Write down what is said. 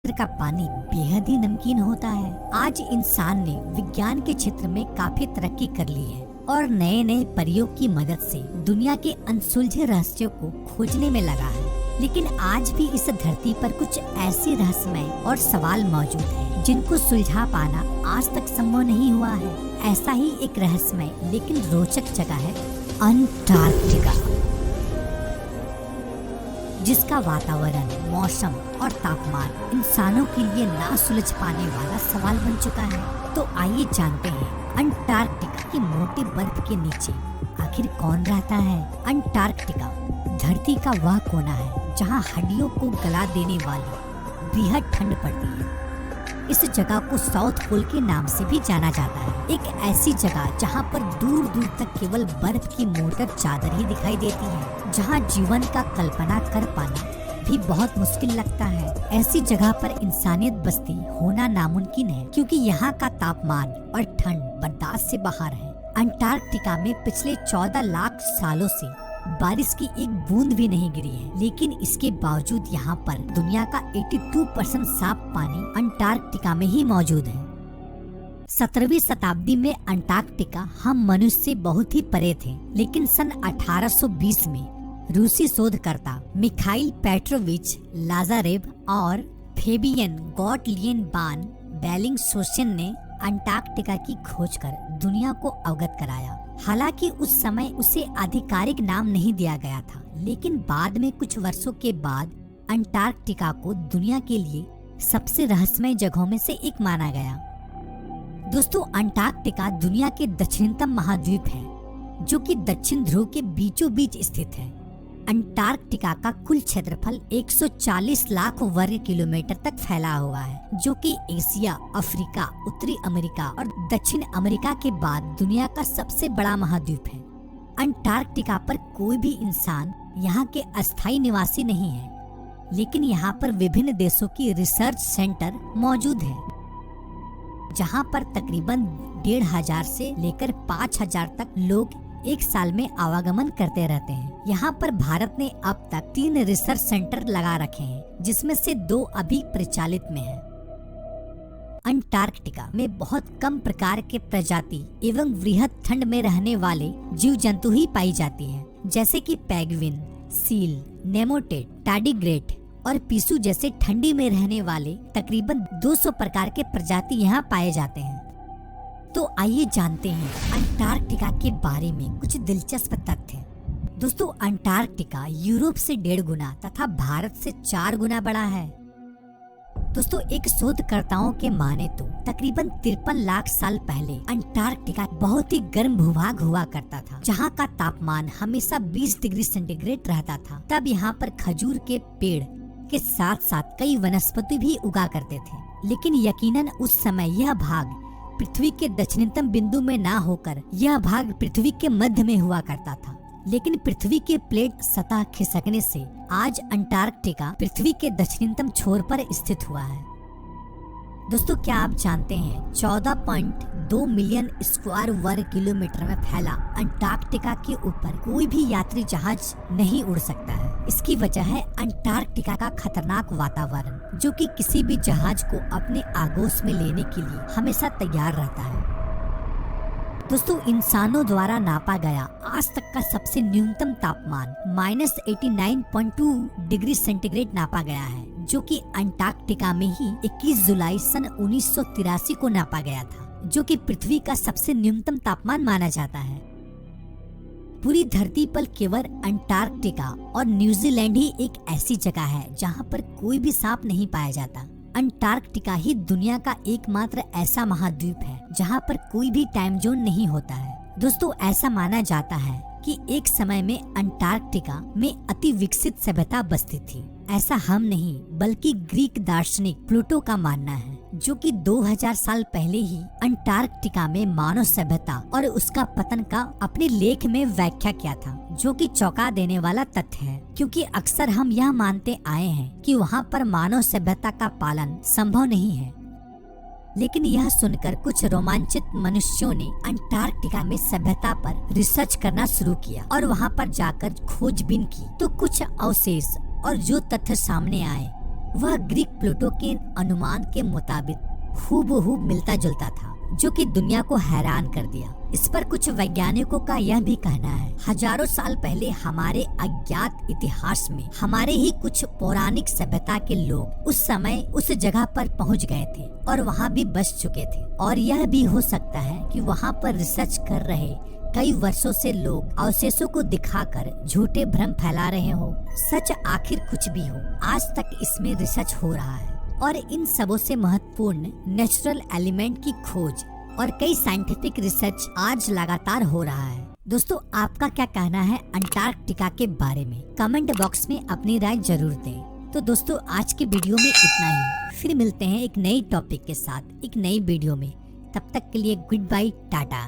समुद्र का पानी बेहद ही नमकीन होता है। आज इंसान ने विज्ञान के क्षेत्र में काफी तरक्की कर ली है और नए नए प्रयोग की मदद से दुनिया के अनसुलझे रहस्यों को खोजने में लगा है। लेकिन आज भी इस धरती पर कुछ ऐसे रहस्यमय और सवाल मौजूद हैं जिनको सुलझा पाना आज तक संभव नहीं हुआ है। ऐसा ही एक रहस्यमय लेकिन रोचक जगह है अंटार्कटिका, जिसका वातावरण, मौसम और तापमान इंसानों के लिए ना सुलझ पाने वाला सवाल बन चुका है। तो आइए जानते हैं अंटार्कटिका की मोटे बर्फ के नीचे आखिर कौन रहता है। अंटार्कटिका धरती का वह कोना है जहां हड्डियों को गला देने वाली बेहद ठंड पड़ती है। इस जगह को साउथ पोल के नाम से भी जाना जाता है। एक ऐसी जगह जहां पर दूर दूर तक केवल बर्फ की मोटर चादर ही दिखाई देती है, जहां जीवन का कल्पना कर पाना भी बहुत मुश्किल लगता है। ऐसी जगह पर इंसानियत बस्ती होना नामुमकिन है, क्योंकि यहाँ का तापमान और ठंड बर्दाश्त से बाहर है। अंटार्कटिका में पिछले 14 लाख सालों से बारिश की एक बूंद भी नहीं गिरी है, लेकिन इसके बावजूद यहाँ पर दुनिया का 82% साफ पानी अंटार्कटिका में ही मौजूद है। 17वीं शताब्दी में अंटार्कटिका हम मनुष्य से बहुत ही परे थे, लेकिन सन 1820 में रूसी शोधकर्ता मिखाइल पेट्रोविच लाजारेव और फेबियन गॉटलियन बान बेलिंगशोसेन ने अंटार्कटिका की खोज कर दुनिया को अवगत कराया। हालांकि उस समय उसे आधिकारिक नाम नहीं दिया गया था, लेकिन बाद में कुछ वर्षों के बाद अंटार्कटिका को दुनिया के लिए सबसे रहस्यमय जगहों में से एक माना गया। दोस्तों, अंटार्कटिका दुनिया के दक्षिणतम महाद्वीप है, जो कि दक्षिण ध्रुव के बीचों बीच स्थित है। अंटार्कटिका का कुल क्षेत्रफल 140 लाख वर्ग किलोमीटर तक फैला हुआ है, जो कि एशिया, अफ्रीका, उत्तरी अमेरिका और दक्षिण अमेरिका के बाद दुनिया का सबसे बड़ा महाद्वीप है। अंटार्कटिका पर कोई भी इंसान यहाँ के अस्थायी निवासी नहीं है, लेकिन यहाँ पर विभिन्न देशों की रिसर्च सेंटर मौजूद है, जहाँ पर तकरीबन 1500 से लेकर 5000 तक लोग एक साल में आवागमन करते रहते हैं। यहाँ पर भारत ने अब तक 3 रिसर्च सेंटर लगा रखे हैं, जिसमें से 2 अभी प्रचलित में हैं। अंटार्कटिका में बहुत कम प्रकार के प्रजाति एवं वृहद ठंड में रहने वाले जीव जंतु ही पाई जाती हैं, जैसे कि पेंगुइन, सील, नेमोटेड, टार्डिग्रेड और पिसू जैसे ठंडी में रहने वाले तकरीबन 200 प्रकार के प्रजाति यहाँ पाए जाते हैं। तो आइए जानते हैं अंटार्कटिका के बारे में कुछ दिलचस्प तथ्य। दोस्तों, अंटार्कटिका यूरोप से 1.5 गुना तथा भारत से 4 गुना बड़ा है। दोस्तों, एक शोधकर्ताओं के माने तो तकरीबन 53 लाख साल पहले अंटार्कटिका बहुत ही गर्म भूभाग हुआ करता था, जहाँ का तापमान हमेशा 20 डिग्री सेंटीग्रेड रहता था। तब यहाँ पर खजूर के पेड़ के साथ साथ कई वनस्पति भी उगा करते थे, लेकिन यकीनन उस समय यह भाग पृथ्वी के दक्षिणतम बिंदु में ना होकर यह भाग पृथ्वी के मध्य में हुआ करता था। लेकिन पृथ्वी के प्लेट सतह खिसकने से आज अंटार्कटिका पृथ्वी के दक्षिणतम छोर पर स्थित हुआ है। दोस्तों, क्या आप जानते हैं 14.2 मिलियन स्क्वायर वर्ग किलोमीटर में फैला अंटार्कटिका के ऊपर कोई भी यात्री जहाज नहीं उड़ सकता है। इसकी वजह है अंटार्कटिका का खतरनाक वातावरण, जो कि किसी भी जहाज को अपने आगोश में लेने के लिए हमेशा तैयार रहता है। दोस्तों, इंसानों द्वारा नापा गया आज तक का सबसे न्यूनतम तापमान -89.2 डिग्री सेंटीग्रेड नापा गया है, जो कि अंटार्कटिका में ही 21 जुलाई सन 1983 को नापा गया था, जो कि पृथ्वी का सबसे न्यूनतम तापमान माना जाता है। पूरी धरती पर केवल अंटार्कटिका और न्यूजीलैंड ही एक ऐसी जगह है जहां पर कोई भी सांप नहीं पाया जाता। अंटार्कटिका ही दुनिया का एकमात्र ऐसा महाद्वीप है जहां पर कोई भी टाइम जोन नहीं होता है। दोस्तों, ऐसा माना जाता है कि एक समय में अंटार्कटिका में अति विकसित सभ्यता बसती थी। ऐसा हम नहीं बल्कि ग्रीक दार्शनिक प्लूटो का मानना है, जो कि 2000 साल पहले ही अंटार्कटिका में मानव सभ्यता और उसका पतन का अपने लेख में व्याख्या किया था, जो कि चौंका देने वाला तथ्य है, क्योंकि अक्सर हम यह मानते आए हैं कि वहाँ पर मानव सभ्यता का पालन संभव नहीं है। लेकिन यह सुनकर कुछ रोमांचित मनुष्यों ने अंटार्कटिका में सभ्यता पर रिसर्च करना शुरू किया और वहाँ पर जाकर खोजबीन की, तो कुछ अवशेष और जो तथ्य सामने आए वह ग्रीक प्लूटो के अनुमान के मुताबिक हूबहू मिलता जुलता था, जो कि दुनिया को हैरान कर दिया। इस पर कुछ वैज्ञानिकों का यह भी कहना है, हजारों साल पहले हमारे अज्ञात इतिहास में हमारे ही कुछ पौराणिक सभ्यता के लोग उस समय उस जगह पर पहुंच गए थे और वहां भी बस चुके थे। और यह भी हो सकता है कि वहां पर रिसर्च कर रहे कई वर्षों से लोग अवशेषों को दिखाकर झूठे भ्रम फैला रहे हो। सच आखिर कुछ भी हो, आज तक इसमें रिसर्च हो रहा है और इन सबों से महत्वपूर्ण नेचुरल एलिमेंट की खोज और कई साइंटिफिक रिसर्च आज लगातार हो रहा है। दोस्तों, आपका क्या कहना है अंटार्कटिका के बारे में? कमेंट बॉक्स में अपनी राय जरूर दें। तो दोस्तों, आज के वीडियो में इतना ही। फिर मिलते हैं एक नई टॉपिक के साथ एक नई वीडियो में। तब तक के लिए गुड बाय, टाटा।